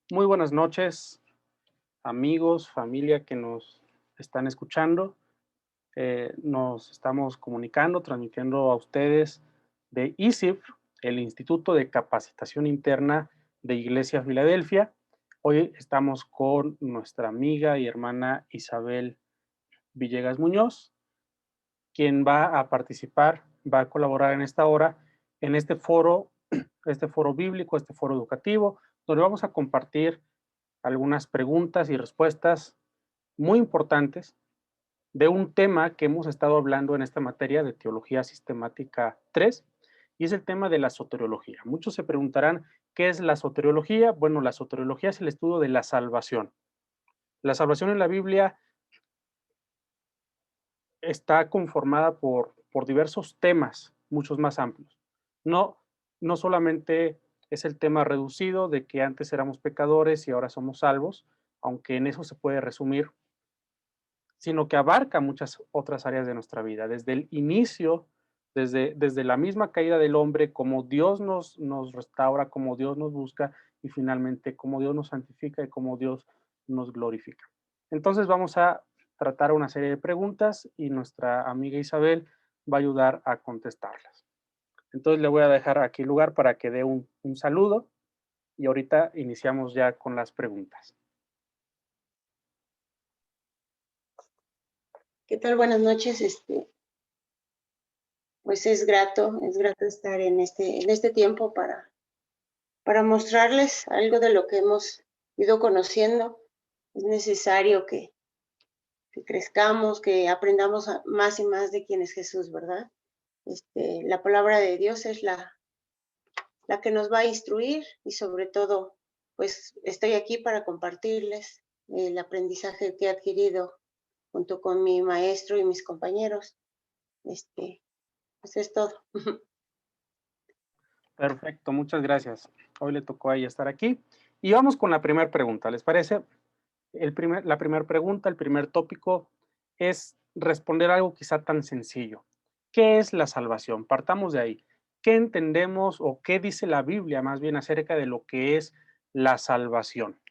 Muy buenas noches, amigos, familia que nos están escuchando. Nos estamos comunicando, transmitiendo a ustedes de ISIF, el Instituto de Capacitación Interna de Iglesia Filadelfia. Hoy estamos con nuestra amiga y hermana Isabel Villegas Muñoz, quien va a participar, va a colaborar en esta hora, en este foro bíblico, este foro educativo, donde vamos a compartir algunas preguntas y respuestas muy importantes de un tema que hemos estado hablando en esta materia de Teología Sistemática 3, y es el tema de la soteriología. Muchos se preguntarán, ¿qué es la soteriología? Bueno, la soteriología es el estudio de la salvación. La salvación en la Biblia está conformada por diversos temas, muchos más amplios. No, no solamente es el tema reducido de que antes éramos pecadores y ahora somos salvos, aunque en eso se puede resumir, sino que abarca muchas otras áreas de nuestra vida, desde el inicio, desde la misma caída del hombre, cómo Dios nos restaura, cómo Dios nos busca y finalmente cómo Dios nos santifica y cómo Dios nos glorifica. Entonces vamos a tratar una serie de preguntas y nuestra amiga Isabel va a ayudar a contestarlas. Entonces le voy a dejar aquí lugar para que dé un saludo y ahorita iniciamos ya con las preguntas. ¿Qué tal? Buenas noches. Pues es grato estar en este tiempo para mostrarles algo de lo que hemos ido conociendo. Es necesario que crezcamos, que aprendamos más y más de quién es Jesús, ¿verdad? La palabra de Dios es la que nos va a instruir y sobre todo, pues estoy aquí para compartirles el aprendizaje que he adquirido junto con mi maestro y mis compañeros. Pues es todo. Perfecto, muchas gracias. Hoy le tocó a ella estar aquí. Y vamos con la primera pregunta, ¿les parece? La primera pregunta, el primer tópico es responder algo quizá tan sencillo. ¿Qué es la salvación? Partamos de ahí. ¿Qué entendemos o qué dice la Biblia más bien acerca de lo que es la salvación?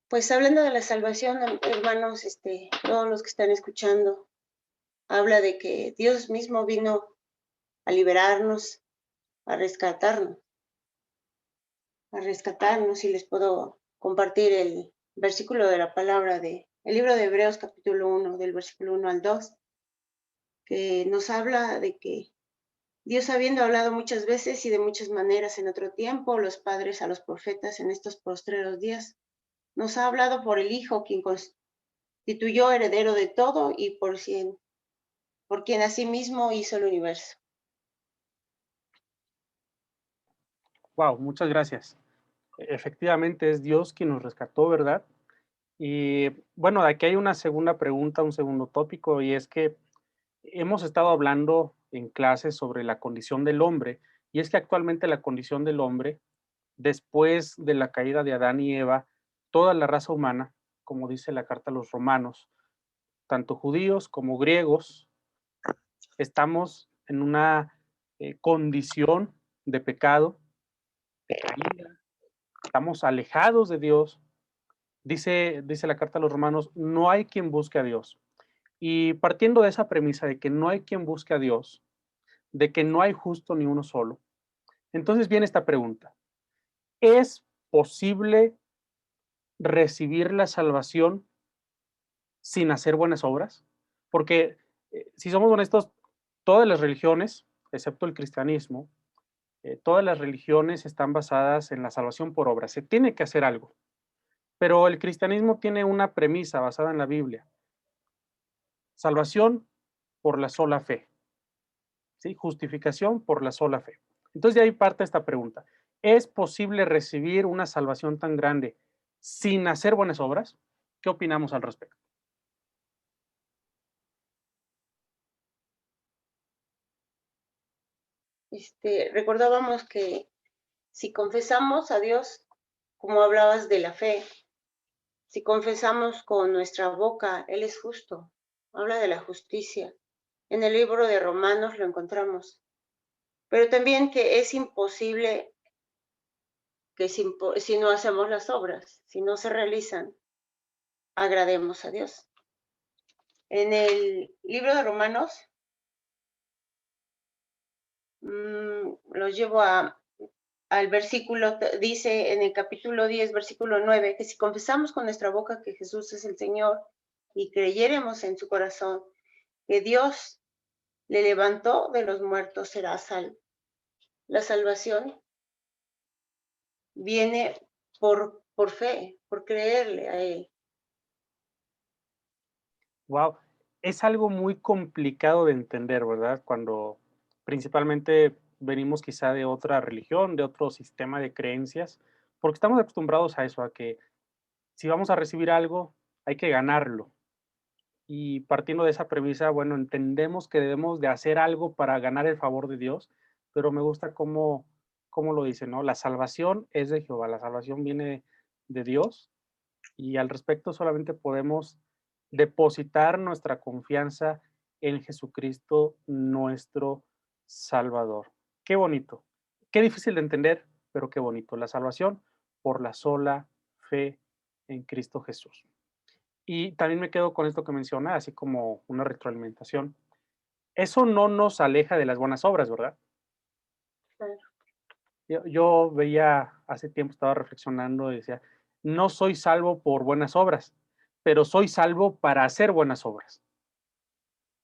Pues hablando de la salvación, hermanos, todos los que están escuchando, habla de que Dios mismo vino a liberarnos, a rescatarnos, a rescatarnos, y les puedo compartir el versículo de la palabra de el libro de Hebreos capítulo 1, del versículo 1 al 2, que nos habla de que Dios, habiendo hablado muchas veces y de muchas maneras en otro tiempo, los padres a los profetas en estos postreros días, nos ha hablado por el Hijo, quien constituyó heredero de todo y por quien asimismo hizo el universo. Wow, muchas gracias. Efectivamente es Dios quien nos rescató, ¿verdad? Y bueno, aquí hay una segunda pregunta, un segundo tópico, y es que hemos estado hablando en clases sobre la condición del hombre, y es que actualmente la condición del hombre, después de la caída de Adán y Eva, toda la raza humana, como dice la carta a los romanos, tanto judíos como griegos, estamos en una condición de pecado, de caída, estamos alejados de Dios. Dice la carta a los romanos, no hay quien busque a Dios. Y partiendo de esa premisa de que no hay quien busque a Dios, de que no hay justo ni uno solo, entonces viene esta pregunta: ¿es posible recibir la salvación sin hacer buenas obras? Porque si somos honestos, todas las religiones, excepto el cristianismo, todas las religiones están basadas en la salvación por obras. Se tiene que hacer algo. Pero el cristianismo tiene una premisa basada en la Biblia: salvación por la sola fe, ¿sí? Justificación por la sola fe. Entonces de ahí parte esta pregunta: ¿es posible recibir una salvación tan grande sin hacer buenas obras? ¿Qué opinamos al respecto? Recordábamos que si confesamos a Dios, como hablabas de la fe, Si confesamos con nuestra boca, Él es justo. Habla de la justicia. En el libro de Romanos lo encontramos. Pero también que es imposible que si no hacemos las obras, si no se realizan, agrademos a Dios. En el libro de Romanos, lo llevo al versículo, dice en el capítulo 10, versículo 9, que si confesamos con nuestra boca que Jesús es el Señor y creyéremos en su corazón que Dios le levantó de los muertos, será salvo. La salvación viene por fe, por creerle a Él. Wow, es algo muy complicado de entender, ¿verdad? Cuando principalmente venimos quizá de otra religión, de otro sistema de creencias, porque estamos acostumbrados a eso, a que si vamos a recibir algo, hay que ganarlo. Y partiendo de esa premisa, bueno, entendemos que debemos de hacer algo para ganar el favor de Dios, pero me gusta cómo lo dice, ¿no? La salvación es de Jehová, la salvación viene de Dios y al respecto solamente podemos depositar nuestra confianza en Jesucristo, nuestro Salvador. Qué bonito, qué difícil de entender, pero qué bonito. La salvación por la sola fe en Cristo Jesús. Y también me quedo con esto que menciona, así como una retroalimentación. Eso no nos aleja de las buenas obras, ¿verdad? Claro. Yo veía, hace tiempo estaba reflexionando y decía, no soy salvo por buenas obras, pero soy salvo para hacer buenas obras.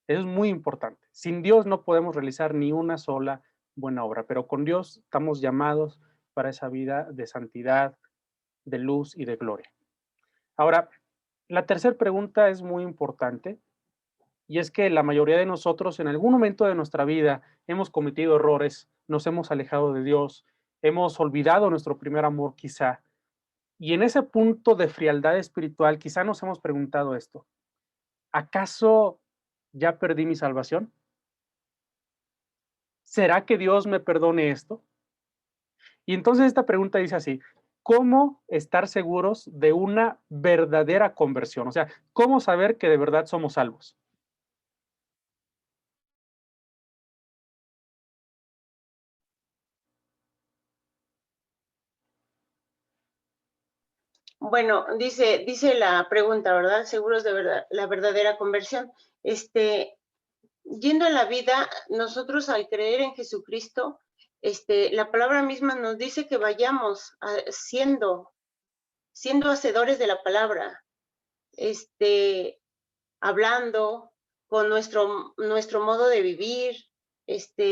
Eso es muy importante. Sin Dios no podemos realizar ni una sola buena obra, pero con Dios estamos llamados para esa vida de santidad, de luz y de gloria. Ahora, la tercera pregunta es muy importante y es que la mayoría de nosotros en algún momento de nuestra vida hemos cometido errores, nos hemos alejado de Dios, hemos olvidado nuestro primer amor quizá. Y en ese punto de frialdad espiritual quizá nos hemos preguntado esto, ¿acaso ya perdí mi salvación? ¿Será que Dios me perdone esto? Y entonces esta pregunta dice así, ¿cómo estar seguros de una verdadera conversión? O sea, ¿cómo saber que de verdad somos salvos? Bueno, dice la pregunta, ¿verdad? Seguros de verdad, la verdadera conversión. Yendo a la vida, nosotros al creer en Jesucristo, la palabra misma nos dice que vayamos siendo hacedores de la palabra, hablando con nuestro modo de vivir,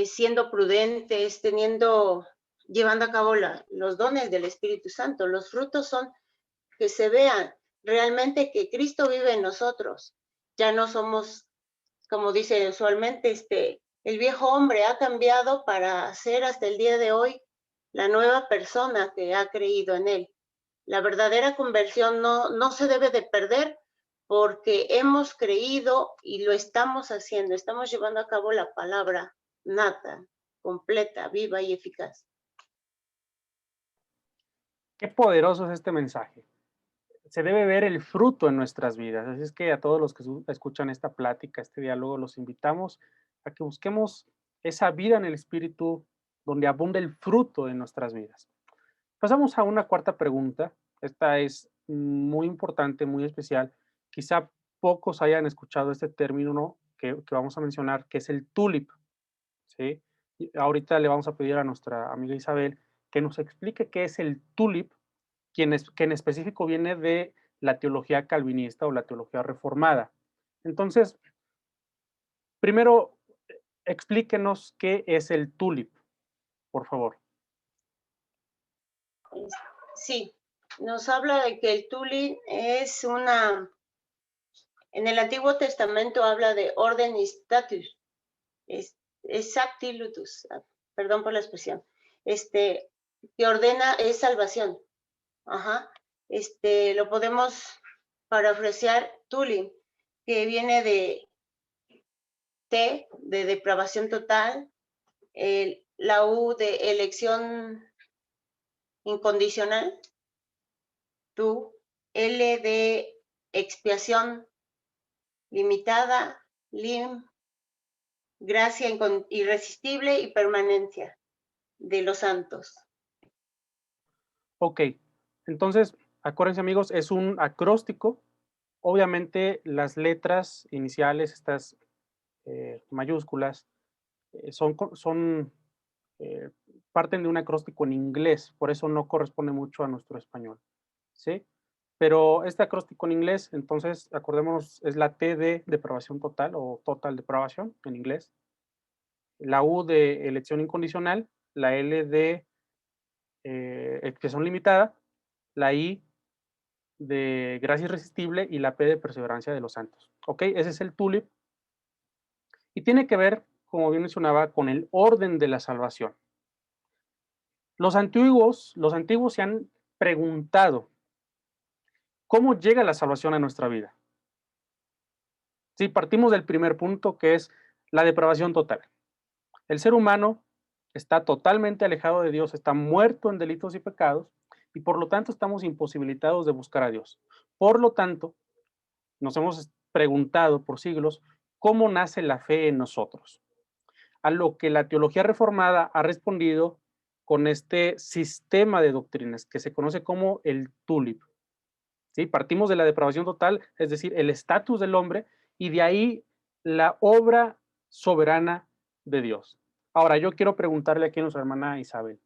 siendo prudentes, llevando a cabo los dones del Espíritu Santo. Los frutos son que se vean realmente que Cristo vive en nosotros. Ya no somos, como dice usualmente, el viejo hombre ha cambiado para ser hasta el día de hoy la nueva persona que ha creído en él. La verdadera conversión no se debe de perder porque hemos creído y lo estamos haciendo. Estamos llevando a cabo la palabra nata, completa, viva y eficaz. Qué poderoso es este mensaje. Se debe ver el fruto en nuestras vidas. Así es que a todos los que escuchan esta plática, este diálogo, los invitamos a que busquemos esa vida en el Espíritu donde abunde el fruto en nuestras vidas. Pasamos a una cuarta pregunta. Esta es muy importante, muy especial. Quizá pocos hayan escuchado este término, ¿no? que vamos a mencionar, que es el tulip. ¿Sí? Y ahorita le vamos a pedir a nuestra amiga Isabel que nos explique qué es el tulip, que en específico viene de la teología calvinista o la teología reformada. Entonces, primero, explíquenos qué es el tulip, por favor. Sí, nos habla de que el tulip es en el Antiguo Testamento habla de orden y status, es exactilutus, perdón por la expresión, que ordena es salvación. Ajá. Lo podemos parafrasear Tuli, que viene de T, de depravación total, la U de elección incondicional, tú, L de expiación limitada, lim, gracia irresistible y permanencia de los santos. Ok, entonces, acuérdense amigos, es un acróstico. Obviamente las letras iniciales, estas mayúsculas, son eh, parten de un acróstico en inglés, por eso no corresponde mucho a nuestro español, ¿sí? Pero este acróstico en inglés, entonces, acordémonos, es la T de depravación total o total depravation en inglés, la U de elección incondicional, la L de expresión limitada, la I de gracia irresistible y la P de perseverancia de los santos. ¿Ok? Ese es el tulip y tiene que ver, como bien mencionaba, con el orden de la salvación. Los antiguos se han preguntado, ¿cómo llega la salvación a nuestra vida? Sí, partimos del primer punto que es la depravación total. El ser humano está totalmente alejado de Dios, está muerto en delitos y pecados y por lo tanto estamos imposibilitados de buscar a Dios. Por lo tanto, nos hemos preguntado por siglos cómo nace la fe en nosotros. A lo que la teología reformada ha respondido con este sistema de doctrinas que se conoce como el tulip. ¿Sí? Partimos de la depravación total, es decir, el estatus del hombre, y de ahí la obra soberana de Dios. Ahora, yo quiero preguntarle aquí a nuestra hermana Isabel,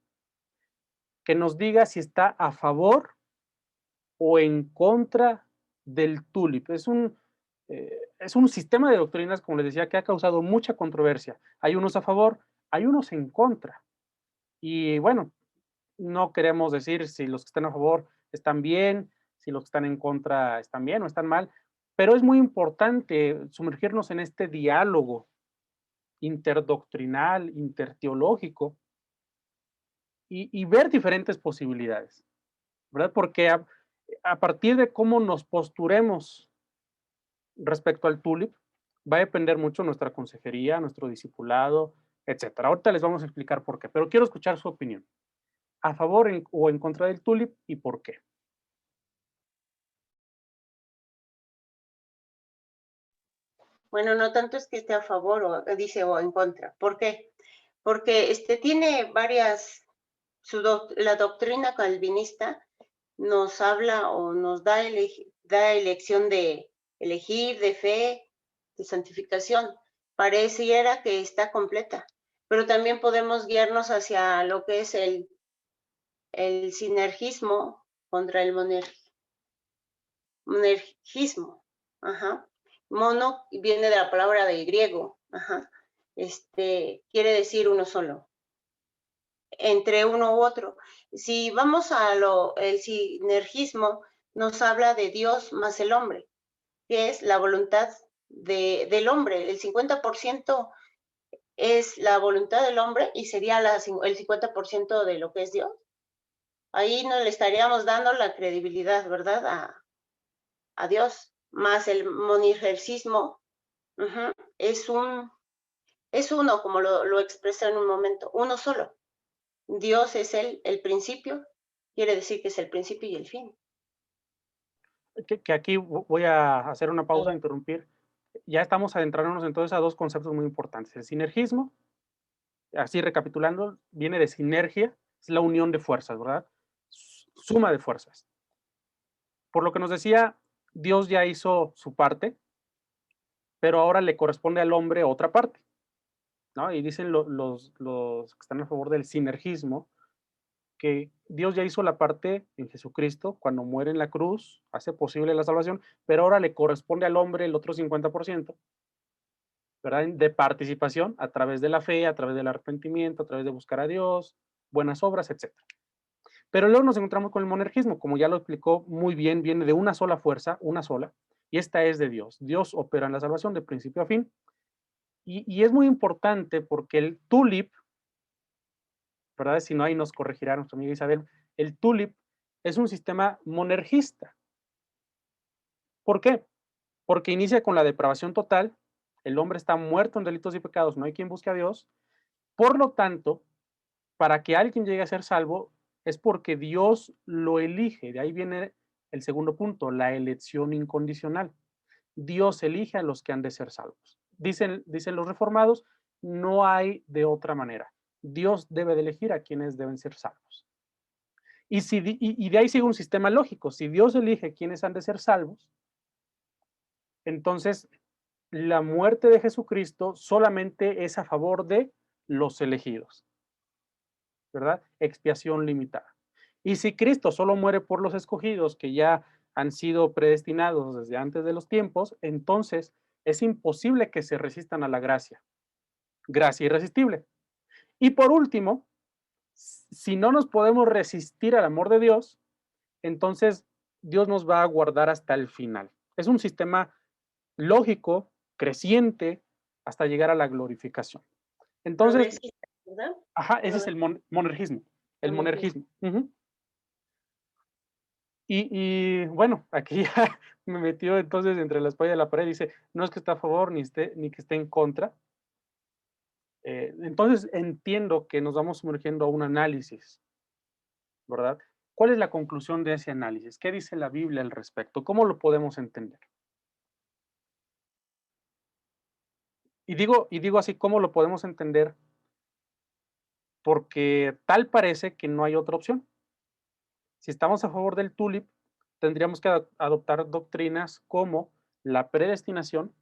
que nos diga si está a favor o en contra del tulip. Es un sistema de doctrinas, como les decía, que ha causado mucha controversia. Hay unos a favor, hay unos en contra. Y bueno, no queremos decir si los que están a favor están bien, si los que están en contra están bien o están mal, pero es muy importante sumergirnos en este diálogo interdoctrinal, interteológico y ver diferentes posibilidades, ¿verdad? Porque a partir de cómo nos posturemos respecto al tulip, va a depender mucho nuestra consejería, nuestro discipulado, etcétera. Ahorita les vamos a explicar por qué, pero quiero escuchar su opinión. ¿A favor o en contra del tulip y por qué? Bueno, no tanto es que esté a favor o dice o en contra. ¿Por qué? Porque tiene varias, la doctrina calvinista nos habla o nos da elección de elegir, de fe, de santificación. Pareciera que está completa, pero también podemos guiarnos hacia lo que es el sinergismo contra el monergismo. Ajá. Mono viene de la palabra del griego. Ajá. Quiere decir uno solo, entre uno u otro. Si vamos a el sinergismo, nos habla de Dios más el hombre, que es la voluntad del hombre. El 50% es la voluntad del hombre y sería el 50% de lo que es Dios. Ahí no le estaríamos dando la credibilidad, ¿verdad? A Dios, más el monergismo. Uh-huh, es uno, como lo expresé en un momento, uno solo. Dios es el principio, quiere decir que es el principio y el fin. Que aquí voy a hacer una pausa, interrumpir. Ya estamos adentrándonos entonces a dos conceptos muy importantes. El sinergismo, así recapitulando, viene de sinergia, es la unión de fuerzas, ¿verdad? Suma de fuerzas. Por lo que nos decía, Dios ya hizo su parte, pero ahora le corresponde al hombre otra parte, ¿no? Y dicen los que están a favor del sinergismo, que Dios ya hizo la parte en Jesucristo, cuando muere en la cruz, hace posible la salvación, pero ahora le corresponde al hombre el otro 50%, ¿verdad? De participación a través de la fe, a través del arrepentimiento, a través de buscar a Dios, buenas obras, etcétera. Pero luego nos encontramos con el monergismo, como ya lo explicó muy bien, viene de una sola fuerza, una sola, y esta es de Dios. Dios opera en la salvación de principio a fin. Y es muy importante porque el tulip, ¿verdad? Si no, ahí nos corregirá nuestra amiga Isabel, el tulip es un sistema monergista. ¿Por qué? Porque inicia con la depravación total, el hombre está muerto en delitos y pecados, no hay quien busque a Dios, por lo tanto, para que alguien llegue a ser salvo, es porque Dios lo elige, de ahí viene El segundo punto, la elección incondicional. Dios elige a los que han de ser salvos. Dicen los reformados, no hay de otra manera. Dios debe de elegir a quienes deben ser salvos. Y de ahí sigue un sistema lógico. Si Dios elige quienes han de ser salvos, entonces la muerte de Jesucristo solamente es a favor de los elegidos, ¿verdad? Expiación limitada. Y si Cristo solo muere por los escogidos que ya han sido predestinados desde antes de los tiempos, entonces es imposible que se resistan a la gracia. Gracia irresistible. Y por último, si no nos podemos resistir al amor de Dios, entonces Dios nos va a guardar hasta el final. Es un sistema lógico, creciente, hasta llegar a la glorificación. Entonces, Progresista, ¿verdad? ajá, ese es el monergismo. El Monergismo. monergismo. Y bueno, aquí ya me metió entonces entre la espalda y la pared. Dice, no es que está a favor ni que esté en contra. Entonces entiendo que nos vamos sumergiendo a un análisis, ¿verdad? ¿Cuál es la conclusión de ese análisis? ¿Qué dice la Biblia al respecto? ¿Cómo lo podemos entender? Y digo así, ¿cómo lo podemos entender? Porque tal parece que no hay otra opción. Si estamos a favor del tulip, tendríamos que adoptar doctrinas como la predestinación,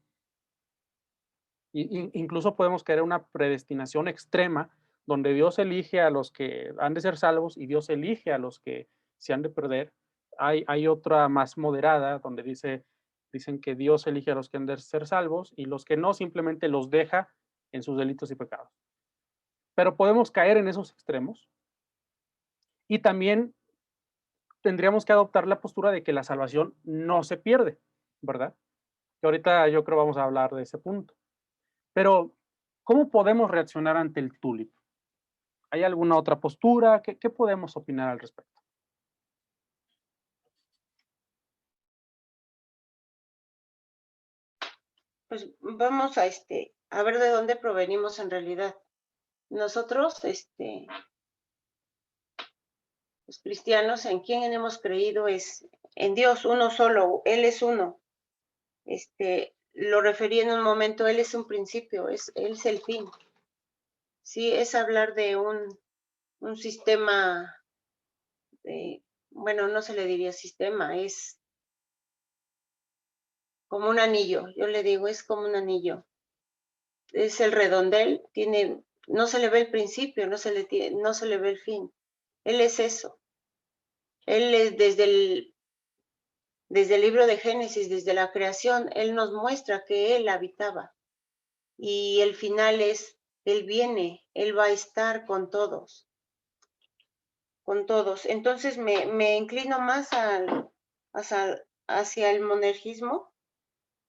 incluso podemos crear una predestinación extrema, donde Dios elige a los que han de ser salvos y Dios elige a los que se han de perder. Hay otra más moderada, donde dicen que Dios elige a los que han de ser salvos y los que no, simplemente los deja en sus delitos y pecados. Pero podemos caer en esos extremos y también tendríamos que adoptar la postura de que la salvación no se pierde, ¿verdad? Que ahorita yo creo vamos a hablar de ese punto. Pero, ¿cómo podemos reaccionar ante el tulip? ¿Hay alguna otra postura? ¿Qué podemos opinar al respecto? Pues vamos a ver de dónde provenimos en realidad. Nosotros, los cristianos, en quién hemos creído es en Dios, uno solo, Él es uno. Lo referí en un momento, Él es un principio, Él es el fin. Sí, es hablar de un sistema, bueno, no se le diría sistema, es como un anillo, yo le digo, es como un anillo. Es el redondel, no se le ve el principio, no se le ve el fin. Él es eso. Él es desde el libro de Génesis, desde la creación, Él nos muestra que Él habitaba. Y el final es, Él viene, Él va a estar con todos. Con todos. Entonces me inclino más hacia el monergismo,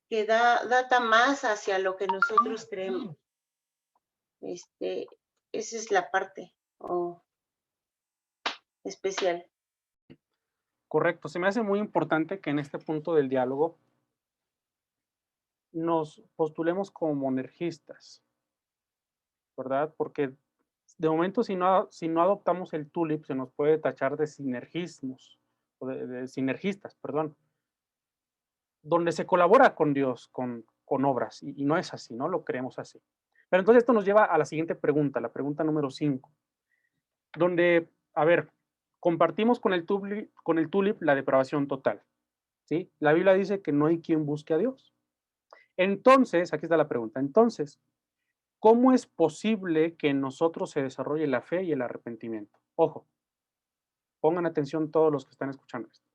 que data más hacia lo que nosotros creemos. Esa es la parte especial. Correcto, se me hace muy importante que en este punto del diálogo nos postulemos como monergistas, ¿verdad? Porque de momento si no adoptamos el tulip se nos puede tachar de sinergismos, o de sinergistas, perdón, donde se colabora con Dios, con obras, y no es así, no lo creemos así. Pero entonces esto nos lleva a la siguiente pregunta, la pregunta número 5, donde, a ver, compartimos con el tulip la depravación total, ¿sí? La Biblia dice que no hay quien busque a Dios. Entonces, aquí está la pregunta, entonces, ¿cómo es posible que en nosotros se desarrolle la fe y el arrepentimiento? Ojo, pongan atención todos los que están escuchando esto.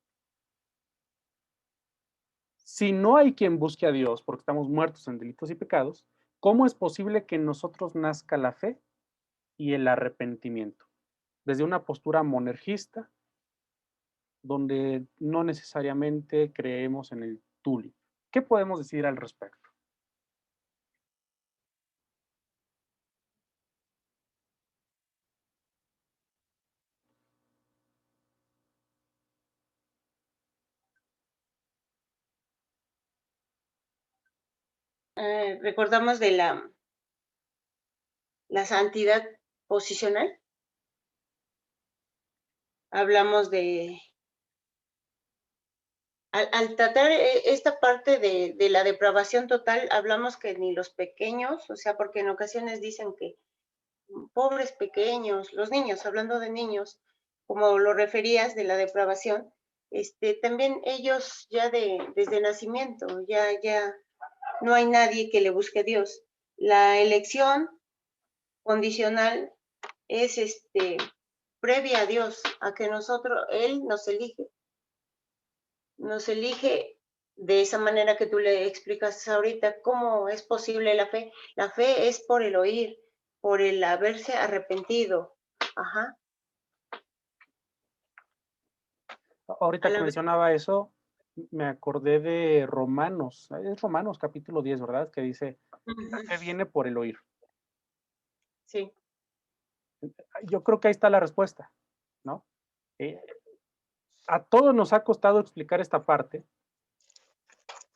Si no hay quien busque a Dios porque estamos muertos en delitos y pecados, ¿cómo es posible que en nosotros nazca la fe y el arrepentimiento? Desde una postura monergista, donde no necesariamente creemos en el tulip. ¿Qué podemos decir al respecto? Recordamos de la santidad posicional. Hablamos Al tratar esta parte de la depravación total, hablamos que ni los pequeños, o sea, porque en ocasiones dicen que pobres pequeños, los niños, hablando de niños, como lo referías de la depravación, también ellos ya desde nacimiento, ya no hay nadie que le busque a Dios. La elección condicional es previa a Dios, a que Él nos elige de esa manera que tú le explicas ahorita. ¿Cómo es posible la fe? La fe es por el oír, por el haberse arrepentido. Ajá. Ahorita que mencionaba eso, me acordé de Romanos, es Romanos capítulo 10, ¿verdad? Que dice, la fe viene por el oír. Sí. Yo creo que ahí está la respuesta, ¿no? Eh, a todos nos ha costado explicar esta parte,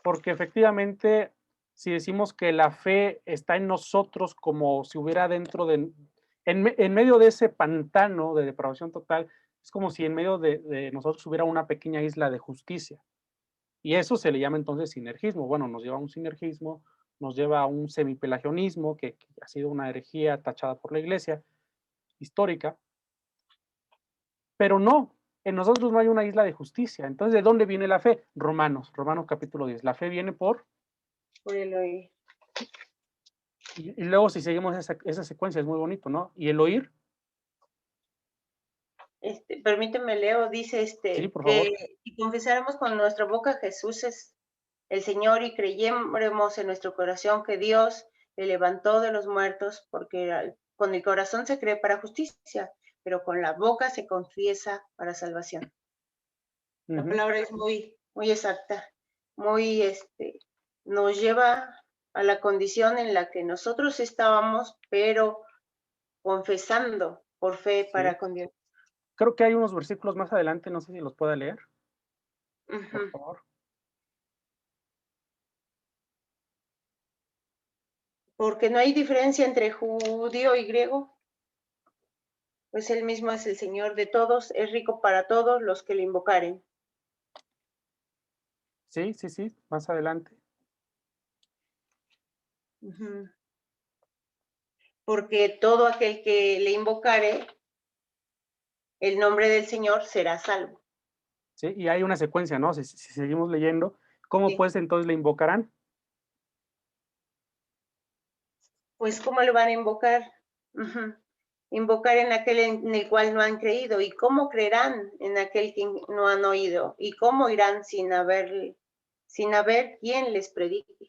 porque efectivamente, si decimos que la fe está en nosotros como si hubiera dentro de, en medio de ese pantano de depravación total, es como si en medio de nosotros hubiera una pequeña isla de justicia. Y eso se le llama entonces sinergismo. Bueno, nos lleva a un sinergismo, nos lleva a un semipelagianismo, que ha sido una herejía tachada por la iglesia histórica, pero no, en nosotros no hay una isla de justicia. Entonces, ¿de dónde viene la fe? Romanos capítulo 10. La fe viene por el oír. y luego si seguimos esa secuencia es muy bonito, ¿no? Y el oír, Permíteme, Leo, dice sí, por favor. que si confesáramos con nuestra boca Jesús es el Señor y creyéremos en nuestro corazón que Dios le levantó de los muertos, porque con el corazón se cree para justicia, pero con la boca se confiesa para salvación. La palabra es muy, muy exacta, muy, nos lleva a la condición en la que nosotros estábamos, pero confesando por fe Sí. para con Dios. Creo que hay unos versículos más adelante, no sé si los pueda leer, por Ujú. favor. Porque no hay diferencia entre judío y griego, pues él mismo es el Señor de todos, es rico para todos los que le invocaren. Sí, sí, sí, más adelante. Ujú. Porque todo aquel que le invocare el nombre del Señor será salvo. Sí, y hay una secuencia, ¿no? Si seguimos leyendo, ¿cómo Sí. pues entonces le invocarán? Pues, ¿cómo lo van a invocar? Ujú. Invocar en aquel en el cual no han creído. ¿Y cómo creerán en aquel que no han oído? ¿Y cómo irán sin haber quien les predique?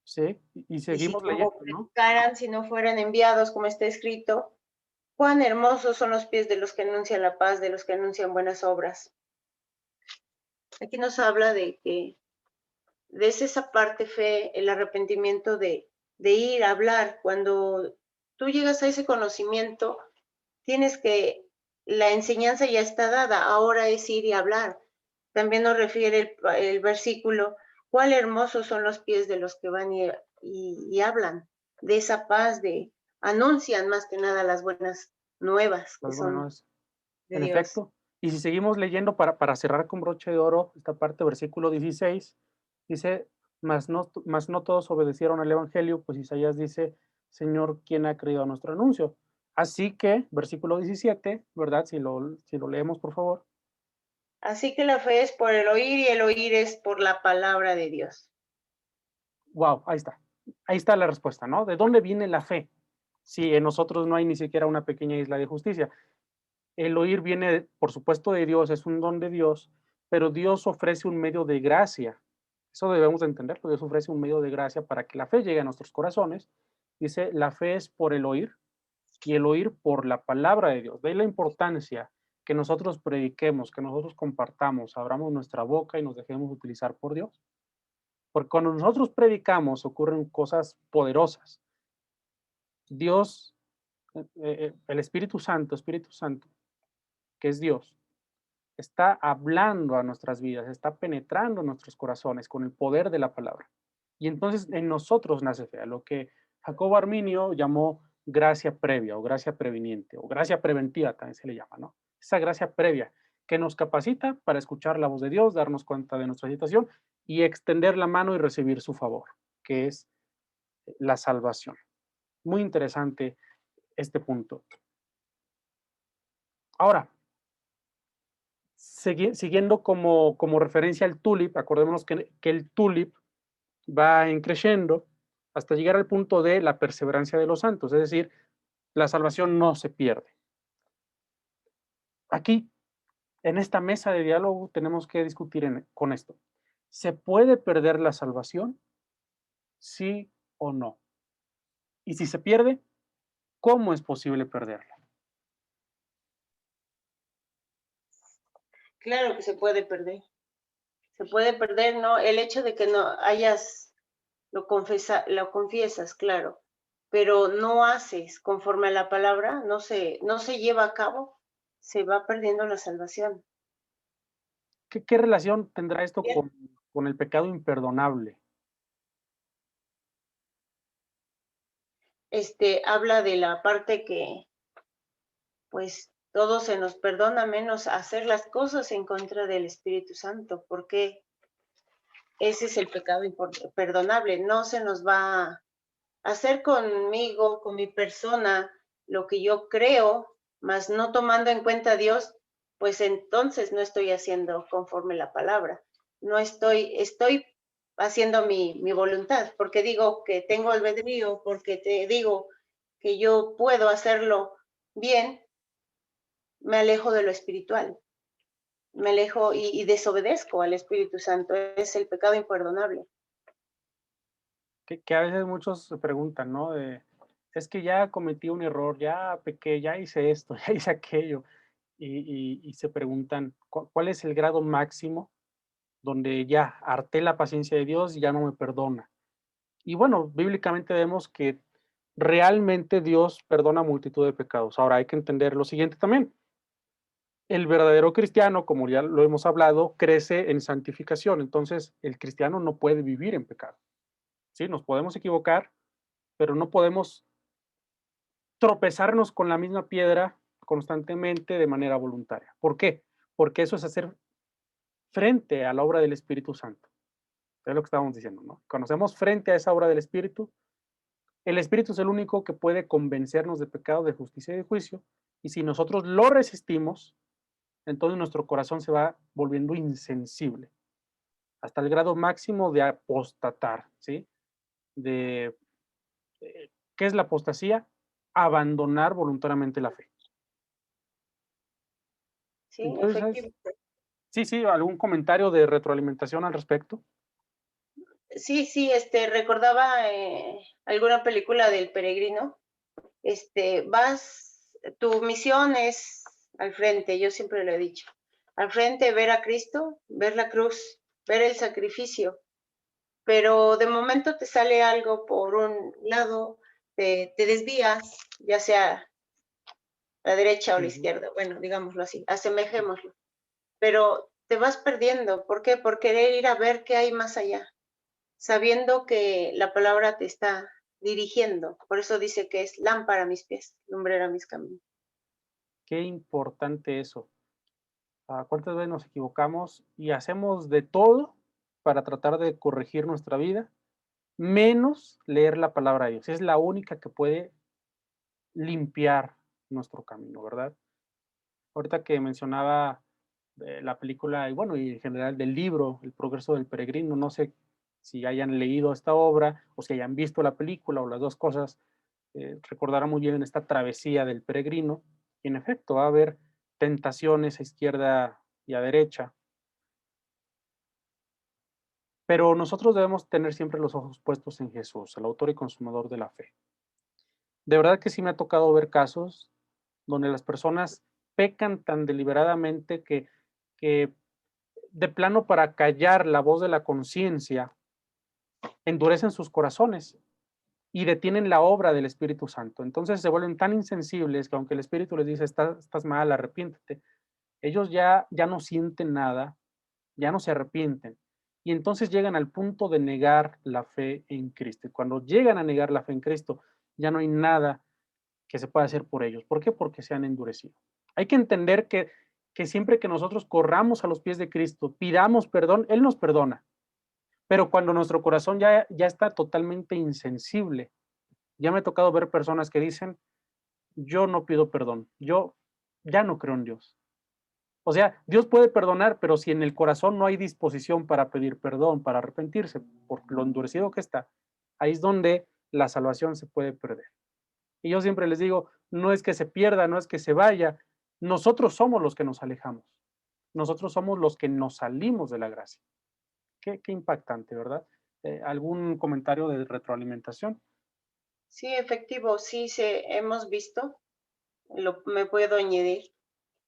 Sí, y Y si seguimos leyendo, como ¿no? predicaran, si no fueran enviados, como está escrito, cuán hermosos son los pies de los que anuncian la paz, de los que anuncian buenas obras. Aquí nos habla de que es esa parte fe, el arrepentimiento de ir a hablar. Cuando tú llegas a ese conocimiento, tienes que, la enseñanza ya está dada, ahora es ir y hablar. También nos refiere el versículo, cuál hermosos son los pies de los que van y hablan de esa paz, anuncian más que nada las buenas nuevas que Pues bueno, no son es, de en Dios. efecto. Y si seguimos leyendo para cerrar con broche de oro, esta parte, versículo 16, dice, mas no todos obedecieron al evangelio, pues Isaías dice, Señor, ¿quién ha creído a nuestro anuncio? Así que, versículo 17, ¿verdad? Si lo leemos, por favor. Así que la fe es por el oír y el oír es por la palabra de Dios. Wow, ahí está. Ahí está la respuesta, ¿no? ¿De dónde viene la fe? Si en nosotros no hay ni siquiera una pequeña isla de justicia. El oír viene, por supuesto, de Dios, es un don de Dios, pero Dios ofrece un medio de gracia. Eso debemos de entenderlo. Dios ofrece un medio de gracia para que la fe llegue a nuestros corazones. Dice, la fe es por el oír y el oír por la palabra de Dios. De ahí la importancia que nosotros prediquemos, que nosotros compartamos, abramos nuestra boca y nos dejemos utilizar por Dios. Porque cuando nosotros predicamos ocurren cosas poderosas. Dios, el Espíritu Santo, que es Dios, está hablando a nuestras vidas, está penetrando nuestros corazones con el poder de la palabra. Y entonces en nosotros nace fe, a lo que Jacobo Arminio llamó gracia previa o gracia previniente o gracia preventiva también se le llama, ¿no? Esa gracia previa que nos capacita para escuchar la voz de Dios, darnos cuenta de nuestra situación y extender la mano y recibir su favor, que es la salvación. Muy interesante este punto. Ahora, siguiendo como referencia al tulip, acordémonos que el tulip va en creciendo hasta llegar al punto de la perseverancia de los santos, es decir, la salvación no se pierde. Aquí, en esta mesa de diálogo, tenemos que discutir con esto. ¿Se puede perder la salvación? ¿Sí o no? Y si se pierde, ¿cómo es posible perderla? Claro que se puede perder. Se puede perder, ¿no? El hecho de que no hayas, lo confiesas, claro, pero no haces conforme a la palabra, no se lleva a cabo, se va perdiendo la salvación. ¿Qué relación tendrá esto Bien. con el pecado imperdonable? Habla de la parte que, pues, todo se nos perdona menos hacer las cosas en contra del Espíritu Santo, porque ese es el pecado perdonable. No se nos va a hacer conmigo, con mi persona, lo que yo creo, mas no tomando en cuenta a Dios, pues entonces no estoy haciendo conforme la palabra. No estoy haciendo mi voluntad, porque digo que tengo albedrío, porque te digo que yo puedo hacerlo bien, me alejo de lo espiritual, me alejo y desobedezco al Espíritu Santo. Es el pecado imperdonable. Que a veces muchos se preguntan, ¿no? Es que ya cometí un error, ya pequé, ya hice esto, ya hice aquello, y se preguntan, ¿cuál es el grado máximo donde ya harté la paciencia de Dios y ya no me perdona? Y bueno, bíblicamente vemos que realmente Dios perdona multitud de pecados. Ahora hay que entender lo siguiente también. El verdadero cristiano, como ya lo hemos hablado, crece en santificación. Entonces, el cristiano no puede vivir en pecado. Sí, nos podemos equivocar, pero no podemos tropezarnos con la misma piedra constantemente de manera voluntaria. ¿Por qué? Porque eso es hacer frente a la obra del Espíritu Santo. Es lo que estábamos diciendo, ¿no? Conocemos frente a esa obra del Espíritu. El Espíritu es el único que puede convencernos de pecado, de justicia y de juicio. Y si nosotros lo resistimos, entonces nuestro corazón se va volviendo insensible, hasta el grado máximo de apostatar, ¿sí? De, ¿qué es la apostasía? Abandonar voluntariamente la fe. Sí, Entonces, efectivamente. sí, sí, ¿algún comentario de retroalimentación al respecto? Sí, sí, recordaba alguna película del Peregrino. Tu misión es al frente, yo siempre lo he dicho, al frente ver a Cristo, ver la cruz, ver el sacrificio, pero de momento te sale algo por un lado, te desvías, ya sea la derecha o la Ujú. izquierda, bueno, digámoslo así, asemejémoslo, pero te vas perdiendo. ¿Por qué? Por querer ir a ver qué hay más allá, sabiendo que la palabra te está dirigiendo. Por eso dice que es lámpara a mis pies, lumbrera a mis caminos. Qué importante eso. ¿Cuántas veces nos equivocamos y hacemos de todo para tratar de corregir nuestra vida, menos leer la palabra de Dios? Es la única que puede limpiar nuestro camino, ¿verdad? Ahorita que mencionaba la película y bueno, y en general del libro, El progreso del peregrino, no sé si hayan leído esta obra o si hayan visto la película o las dos cosas, recordará muy bien esta travesía del peregrino, y en efecto va a haber tentaciones a izquierda y a derecha, pero nosotros debemos tener siempre los ojos puestos en Jesús, el autor y consumador de la fe. De verdad que sí me ha tocado ver casos donde las personas pecan tan deliberadamente que de plano para callar la voz de la conciencia, endurecen sus corazones y detienen la obra del Espíritu Santo. Entonces se vuelven tan insensibles que aunque el Espíritu les dice, estás mal, arrepiéntete, ellos ya no sienten nada, ya no se arrepienten. Y entonces llegan al punto de negar la fe en Cristo. Y cuando llegan a negar la fe en Cristo, ya no hay nada que se pueda hacer por ellos. ¿Por qué? Porque se han endurecido. Hay que entender que que siempre que nosotros corramos a los pies de Cristo, pidamos perdón, Él nos perdona. Pero cuando nuestro corazón ya está totalmente insensible, ya me ha tocado ver personas que dicen, yo no pido perdón, yo ya no creo en Dios. O sea, Dios puede perdonar, pero si en el corazón no hay disposición para pedir perdón, para arrepentirse, por lo endurecido que está, ahí es donde la salvación se puede perder. Y yo siempre les digo, no es que se pierda, no es que se vaya, nosotros somos los que nos alejamos, nosotros somos los que nos salimos de la gracia. Qué impactante, ¿verdad? ¿Algún comentario de retroalimentación? Sí, efectivo, sí, hemos visto, me puedo añadir.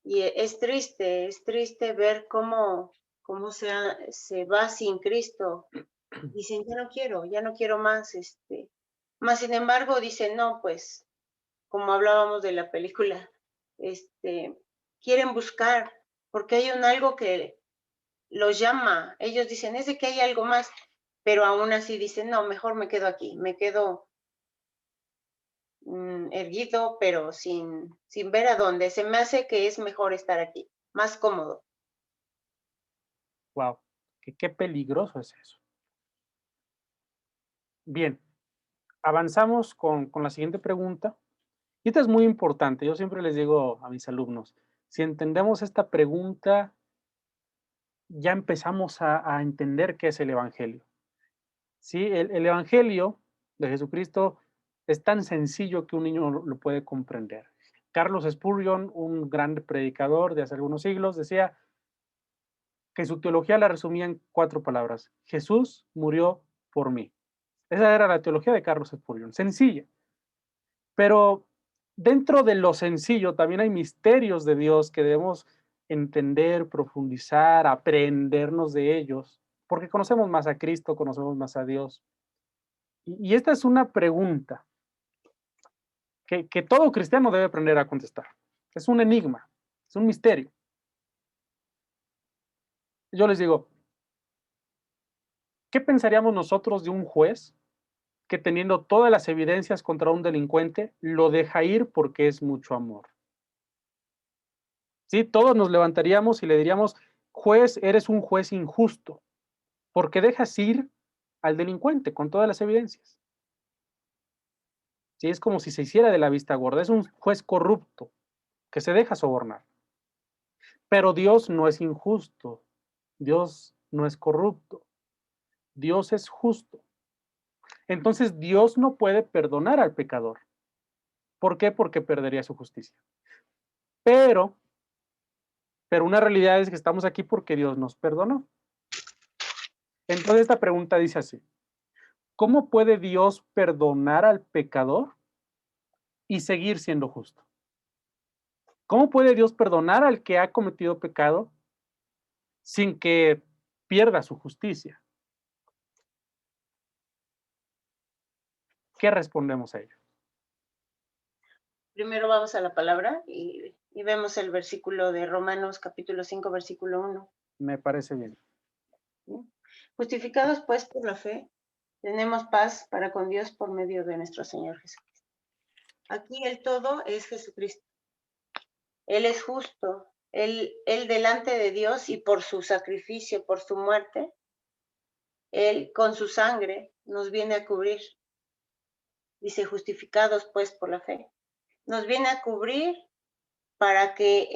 Y es triste ver cómo se va sin Cristo. Dicen, ya no quiero más, más sin embargo, dicen, no, pues, como hablábamos de la película, este, quieren buscar, porque hay algo que los llama. Ellos dicen, es de que hay algo más, pero aún así dicen, no, mejor me quedo aquí, me quedo erguido, pero sin ver a dónde. Se me hace que es mejor estar aquí, más cómodo. Wow, qué peligroso es eso. Bien, avanzamos con la siguiente pregunta. Y esta es muy importante. Yo siempre les digo a mis alumnos, si entendemos esta pregunta, ya empezamos a entender qué es el Evangelio. ¿Sí? El Evangelio de Jesucristo es tan sencillo que un niño lo puede comprender. Carlos Spurgeon, un gran predicador de hace algunos siglos, decía que su teología la resumía en 4 palabras: Jesús murió por mí. Esa era la teología de Carlos Spurgeon, sencilla. Pero dentro de lo sencillo también hay misterios de Dios que debemos entender, profundizar, aprendernos de ellos, porque conocemos más a Cristo, conocemos más a Dios. Y esta es una pregunta que todo cristiano debe aprender a contestar. Es un enigma, es un misterio. Yo les digo, ¿qué pensaríamos nosotros de un juez que, teniendo todas las evidencias contra un delincuente, lo deja ir porque es mucho amor? ¿Sí? Todos nos levantaríamos y le diríamos, juez, eres un juez injusto, porque dejas ir al delincuente con todas las evidencias. ¿Sí? Es como si se hiciera de la vista gorda, es un juez corrupto que se deja sobornar. Pero Dios no es injusto, Dios no es corrupto, Dios es justo. Entonces Dios no puede perdonar al pecador. ¿Por qué? Porque perdería su justicia. Pero, pero una realidad es que estamos aquí porque Dios nos perdonó. Entonces esta pregunta dice así: ¿cómo puede Dios perdonar al pecador y seguir siendo justo? ¿Cómo puede Dios perdonar al que ha cometido pecado sin que pierda su justicia? ¿Qué respondemos a ello? Primero vamos a la palabra y vemos el versículo de Romanos capítulo 5, versículo 1. Me parece bien. ¿Sí? Justificados pues por la fe, tenemos paz para con Dios por medio de nuestro Señor Jesucristo. Aquí el todo es Jesucristo. Él es justo. Él delante de Dios y por su sacrificio, por su muerte, Él con su sangre nos viene a cubrir. Dice, justificados pues por la fe. Nos viene a cubrir para que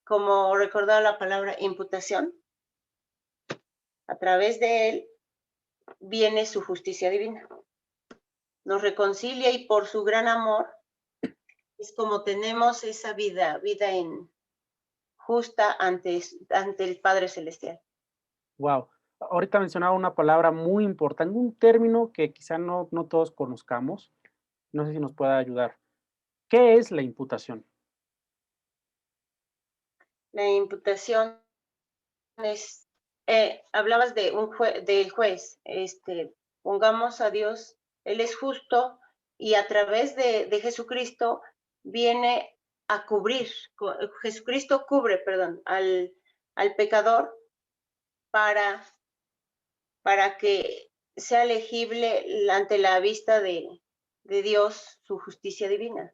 como recordaba la palabra imputación, a través de Él viene su justicia divina. Nos reconcilia y por su gran amor es como tenemos esa vida en justa ante el Padre Celestial. Wow. Ahorita mencionaba una palabra muy importante, un término que quizá no todos conozcamos. No sé si nos pueda ayudar. ¿Qué es la imputación? La imputación es, hablabas de del juez, pongamos a Dios, Él es justo y a través de Jesucristo viene a cubrir, Jesucristo cubre, perdón, al pecador para, para que sea legible ante la vista de Dios su justicia divina.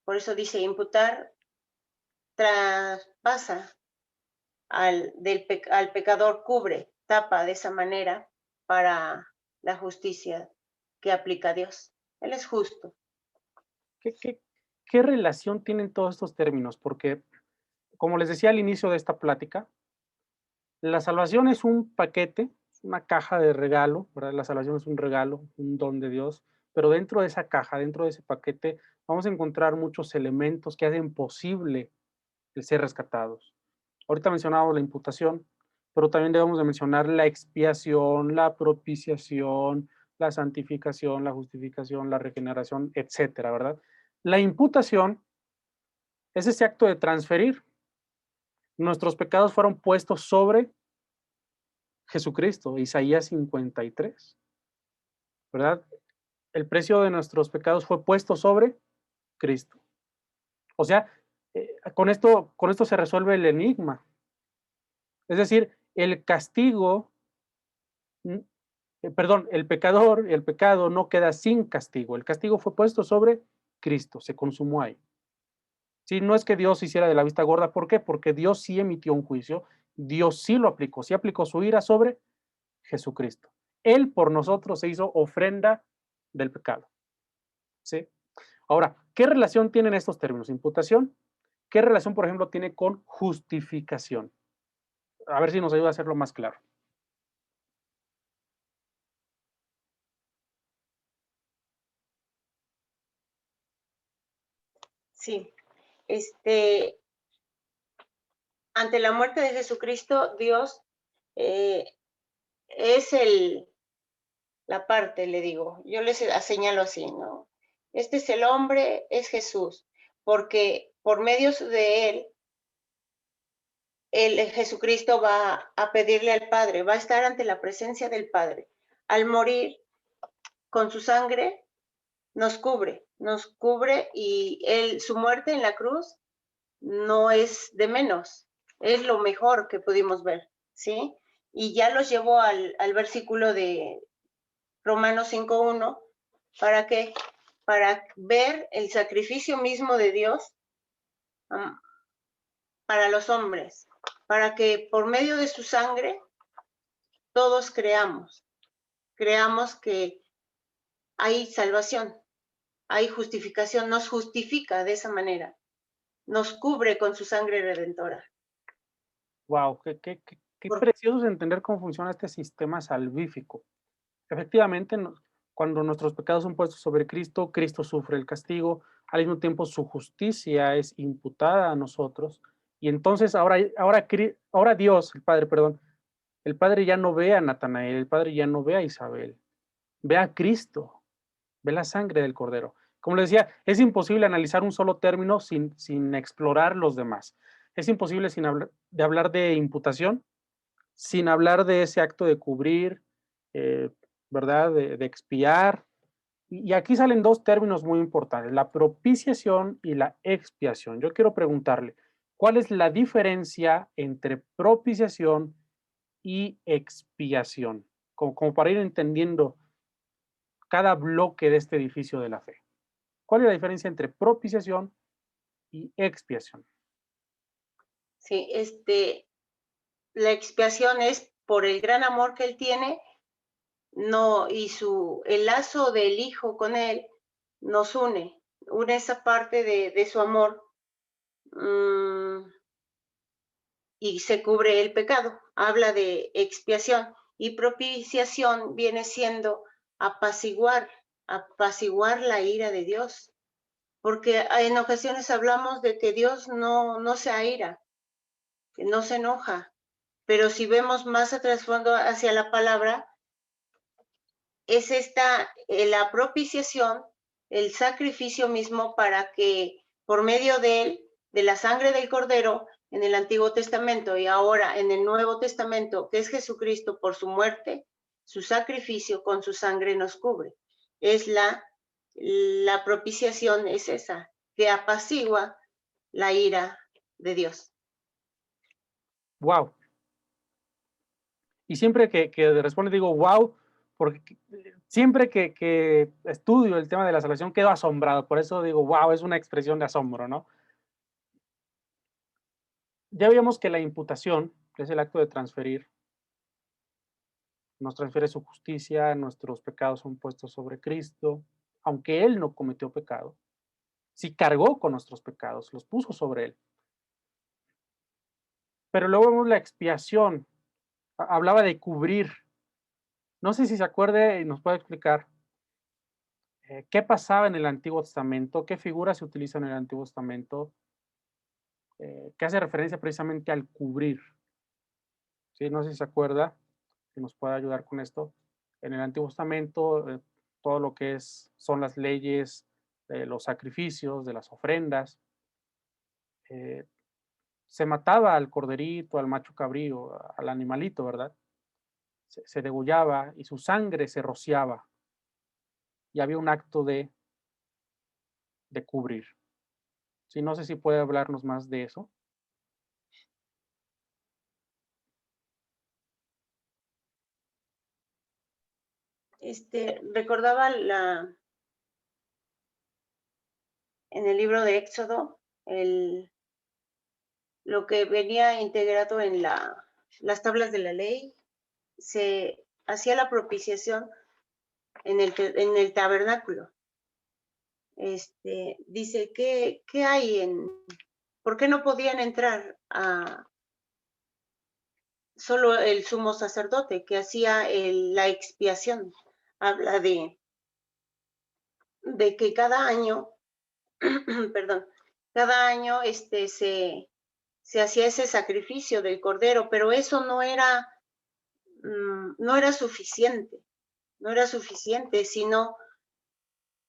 Por eso dice imputar traspasa al pecador, cubre, tapa de esa manera para la justicia que aplica Dios. Él es justo. ¿Qué relación tienen todos estos términos? Porque, como les decía al inicio de esta plática, la salvación es un paquete, es una caja de regalo, ¿verdad? La salvación es un regalo, un don de Dios, pero dentro de esa caja, dentro de ese paquete, vamos a encontrar muchos elementos que hacen posible el ser rescatados. Ahorita mencionábamos la imputación, pero también debemos de mencionar la expiación, la propiciación, la santificación, la justificación, la regeneración, etcétera, ¿verdad? La imputación es ese acto de transferir. Nuestros pecados fueron puestos sobre Jesucristo, Isaías 53, ¿verdad? El precio de nuestros pecados fue puesto sobre Cristo. O sea, con esto se resuelve el enigma. Es decir, el castigo, perdón, el pecado no queda sin castigo. El castigo fue puesto sobre Cristo, se consumó ahí. Sí, no es que Dios hiciera de la vista gorda, ¿por qué? Porque Dios sí emitió un juicio, Dios sí lo aplicó, sí aplicó su ira sobre Jesucristo. Él por nosotros se hizo ofrenda del pecado. ¿Sí? Ahora, ¿qué relación tienen estos términos? Imputación. ¿Qué relación, por ejemplo, tiene con justificación? A ver si nos ayuda a hacerlo más claro. Sí, ante la muerte de Jesucristo, Dios eh, es la parte, le digo, yo les señalo así, ¿no? Este es el hombre, es Jesús, porque por medios de él, Jesucristo va a pedirle al Padre, va a estar ante la presencia del Padre. Al morir, con su sangre, nos cubre y su muerte en la cruz no es de menos, es lo mejor que pudimos ver, ¿sí? Y ya los llevó al versículo de Romanos 5:1, ¿para qué? Para ver el sacrificio mismo de Dios para los hombres, para que por medio de su sangre todos creamos que hay salvación, hay justificación, nos justifica de esa manera, nos cubre con su sangre redentora. Wow, qué precioso es entender cómo funciona este sistema salvífico. Efectivamente, cuando nuestros pecados son puestos sobre Cristo, Cristo sufre el castigo, al mismo tiempo su justicia es imputada a nosotros, y entonces ahora Dios, el Padre, perdón, el Padre ya no ve a Natanael, el Padre ya no ve a Isabel, ve a Cristo, ve la sangre del Cordero. Como les decía, es imposible analizar un solo término sin explorar los demás. Es imposible de hablar de imputación, sin hablar de ese acto de cubrir, eh, ¿verdad? De expiar. Y aquí salen dos términos muy importantes, la propiciación y la expiación. Yo quiero preguntarle, ¿cuál es la diferencia entre propiciación y expiación? Como para ir entendiendo cada bloque de este edificio de la fe. ¿Cuál es la diferencia entre propiciación y expiación? Sí, la expiación es por el gran amor que él tiene, no, y el lazo del hijo con él nos une esa parte de su amor, y se cubre el pecado. Habla de expiación y propiciación viene siendo apaciguar la ira de Dios, porque en ocasiones hablamos de que Dios no se aira, que no se enoja, pero si vemos más a trasfondo hacia la palabra, es la propiciación, el sacrificio mismo para que por medio de él, de la sangre del Cordero, en el Antiguo Testamento y ahora en el Nuevo Testamento, que es Jesucristo por su muerte, su sacrificio con su sangre nos cubre. Es la propiciación es esa, que apacigua la ira de Dios. Wow. Y siempre que respondo digo, wow, porque siempre que estudio el tema de la salvación quedo asombrado. Por eso digo, wow, es una expresión de asombro, ¿no? Ya vimos que la imputación, que es el acto de transferir, nos transfiere su justicia, nuestros pecados son puestos sobre Cristo, aunque Él no cometió pecado, sí cargó con nuestros pecados, los puso sobre Él. Pero luego vemos la expiación, hablaba de cubrir. No sé si se acuerde y nos puede explicar qué pasaba en el Antiguo Testamento, qué figuras se utilizan en el Antiguo Testamento, que hace referencia precisamente al cubrir. ¿Sí? No sé si se acuerda, si nos puede ayudar con esto. En el Antiguo Testamento, todo lo que son las leyes de los sacrificios, de las ofrendas, eh, se mataba al corderito, al macho cabrío, al animalito, ¿verdad? Se degollaba y su sangre se rociaba y había un acto de cubrir. Sí, no sé si puede hablarnos más de eso. Recordaba en el libro de Éxodo, lo que venía integrado en las tablas de la ley, se hacía la propiciación en el tabernáculo. Dice, ¿qué hay por qué no podían entrar solo el sumo sacerdote que hacía la expiación? Habla de que cada año, perdón, cada año se hacía ese sacrificio del cordero, pero eso no era suficiente, no era suficiente, sino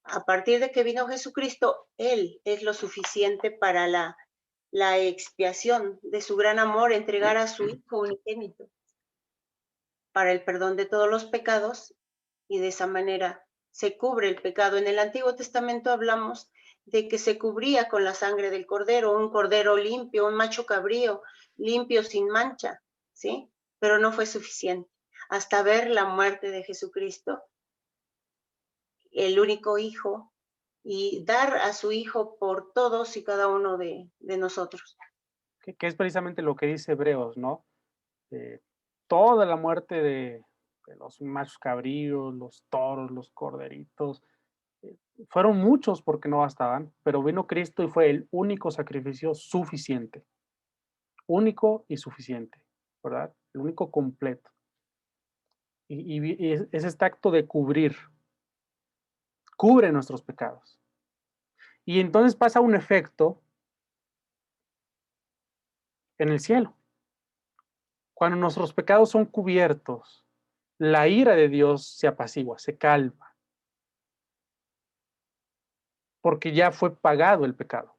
a partir de que vino Jesucristo, Él es lo suficiente para la expiación de su gran amor, entregar a su Hijo unigénito para el perdón de todos los pecados, y de esa manera se cubre el pecado. En el Antiguo Testamento hablamos de que se cubría con la sangre del cordero, un cordero limpio, un macho cabrío limpio, sin mancha, ¿sí? Pero no fue suficiente. Hasta ver la muerte de Jesucristo, el único Hijo, y dar a su Hijo por todos y cada uno de nosotros. Que es precisamente lo que dice Hebreos, ¿no? Toda la muerte de los machos cabríos, los toros, los corderitos, eh, fueron muchos porque no bastaban, pero vino Cristo y fue el único sacrificio suficiente, único y suficiente, ¿verdad? El único completo. Y es este acto de cubrir, cubre nuestros pecados. Y entonces pasa un efecto en el cielo. Cuando nuestros pecados son cubiertos, la ira de Dios se apacigua, se calma, porque ya fue pagado el pecado.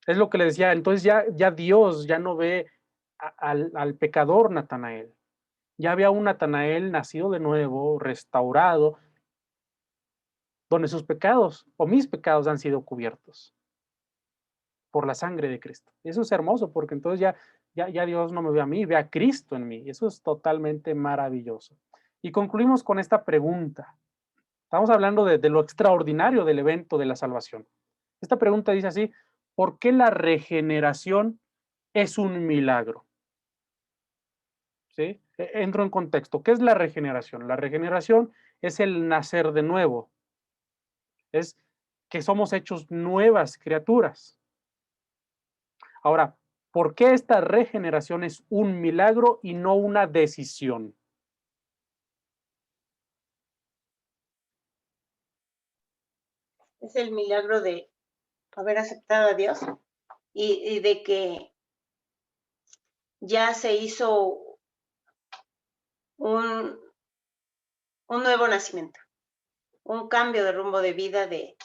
Es lo que le decía, entonces ya Dios ya no ve al pecador Natanael. Ya había un Natanael nacido de nuevo, restaurado, donde sus pecados o mis pecados han sido cubiertos por la sangre de Cristo. Eso es hermoso porque entonces ya Dios no me ve a mí, ve a Cristo en mí. Eso es totalmente maravilloso. Y concluimos con esta pregunta. Estamos hablando de lo extraordinario del evento de la salvación. Esta pregunta dice así, ¿por qué la regeneración es un milagro? ¿Sí? Entro en contexto. ¿Qué es la regeneración? La regeneración es el nacer de nuevo. Es que somos hechos nuevas criaturas. Ahora, ¿por qué esta regeneración es un milagro y no una decisión? Es el milagro de haber aceptado a Dios y de que ya se hizo un, un nuevo nacimiento, un cambio de rumbo de vida de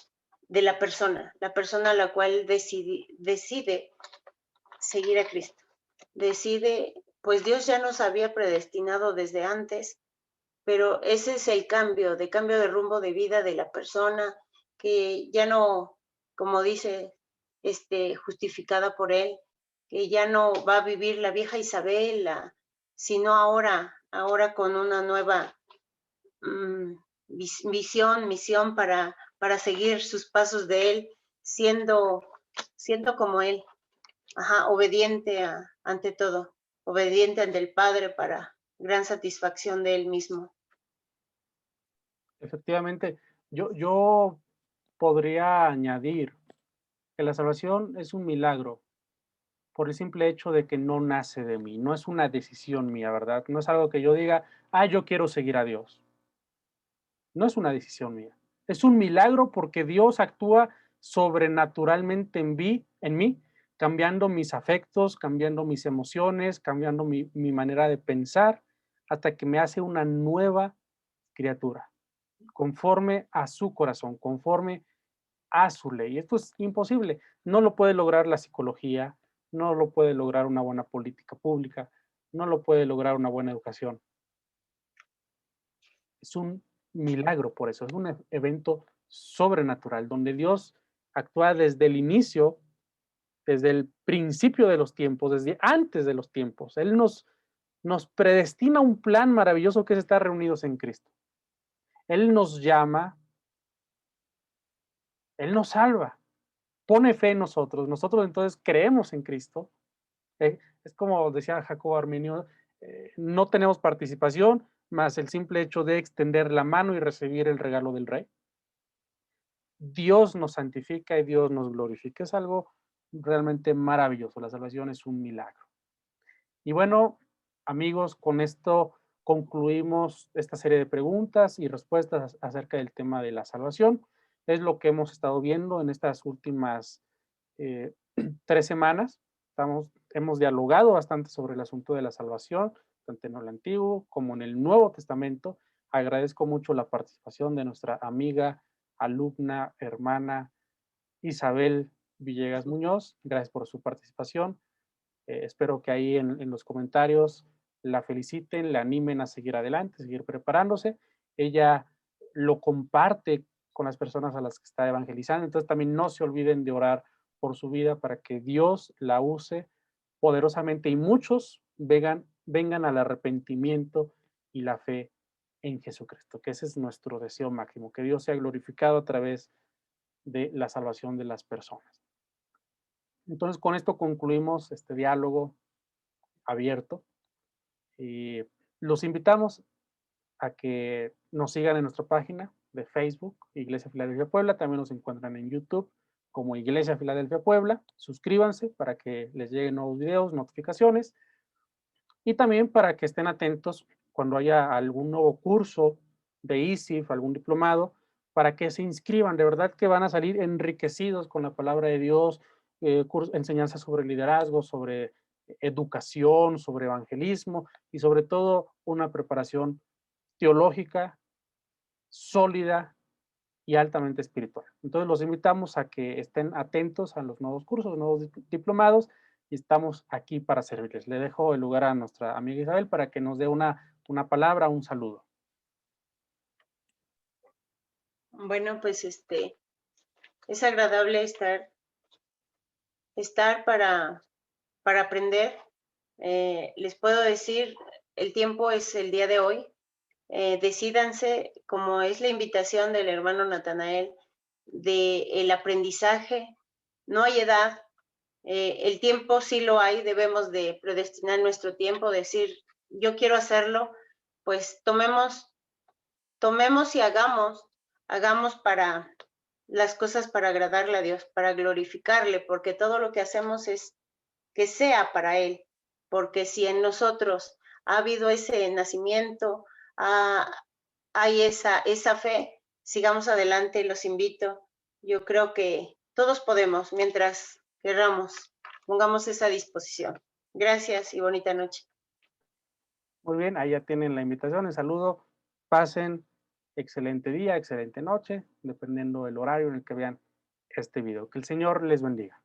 la persona a la cual decide seguir a Cristo. Decide, pues Dios ya nos había predestinado desde antes, pero ese es el cambio de rumbo de vida de la persona que ya no, como dice, justificada por Él, que ya no va a vivir la vieja Isabel, sino ahora con una nueva misión para seguir sus pasos de Él, siendo como Él. obediente ante todo, obediente ante el Padre para gran satisfacción de Él mismo. Efectivamente, yo podría añadir que la salvación es un milagro por el simple hecho de que no nace de mí, no es una decisión mía, ¿verdad? No es algo que yo diga, yo quiero seguir a Dios. No es una decisión mía. Es un milagro porque Dios actúa sobrenaturalmente en mí, cambiando mis afectos, cambiando mis emociones, cambiando mi manera de pensar, hasta que me hace una nueva criatura, conforme a su corazón, conforme a su ley. Esto es imposible. No lo puede lograr la psicología, no lo puede lograr una buena política pública, no lo puede lograr una buena educación. Es un milagro por eso, es un evento sobrenatural, donde Dios actúa desde el inicio, desde el principio de los tiempos, desde antes de los tiempos. Él nos predestina un plan maravilloso que es estar reunidos en Cristo. Él nos llama, Él nos salva, pone fe en nosotros. Nosotros entonces creemos en Cristo. Es como decía Jacobo Arminio, no tenemos participación más el simple hecho de extender la mano y recibir el regalo del Rey. Dios nos santifica y Dios nos glorifica. Es algo realmente maravilloso. La salvación es un milagro. Y bueno, amigos, con esto concluimos esta serie de preguntas y respuestas acerca del tema de la salvación. Es lo que hemos estado viendo en estas últimas 3 semanas. Hemos dialogado bastante sobre el asunto de la salvación, tanto en el Antiguo como en el Nuevo Testamento. Agradezco mucho la participación de nuestra amiga, alumna, hermana Isabel Villegas Muñoz. Gracias por su participación. Espero que ahí en los comentarios la feliciten, la animen a seguir adelante, seguir preparándose. Ella lo comparte con las personas a las que está evangelizando, entonces también no se olviden de orar por su vida para que Dios la use poderosamente y muchos vengan al arrepentimiento y la fe en Jesucristo, que ese es nuestro deseo máximo, que Dios sea glorificado a través de la salvación de las personas. Entonces, con esto concluimos este diálogo abierto y los invitamos a que nos sigan en nuestra página de Facebook, Iglesia Filadelfia Puebla. También nos encuentran en YouTube como Iglesia Filadelfia Puebla. Suscríbanse para que les lleguen nuevos videos, notificaciones y también para que estén atentos cuando haya algún nuevo curso de ISIF, algún diplomado, para que se inscriban. De verdad que van a salir enriquecidos con la palabra de Dios, enseñanzas sobre liderazgo, sobre educación, sobre evangelismo y sobre todo una preparación teológica sólida y altamente espiritual. Entonces los invitamos a que estén atentos a los nuevos cursos, nuevos diplomados y estamos aquí para servirles. Le dejo el lugar a nuestra amiga Isabel para que nos dé una palabra, un saludo. Bueno, pues es agradable estar para aprender. Les puedo decir, el tiempo es el día de hoy. Decídanse, como es la invitación del hermano Natanael, del aprendizaje. No hay edad. El tiempo sí lo hay. Debemos de predestinar nuestro tiempo, decir, yo quiero hacerlo, pues tomemos y hagamos para las cosas para agradarle a Dios, para glorificarle, porque todo lo que hacemos es que sea para Él, porque si en nosotros ha habido ese nacimiento, hay esa fe, sigamos adelante, los invito. Yo creo que todos podemos, mientras queramos, pongamos esa disposición. Gracias y bonita noche. Muy bien, ahí ya tienen la invitación, el saludo. Pasen excelente día, excelente noche, dependiendo del horario en el que vean este video. Que el Señor les bendiga.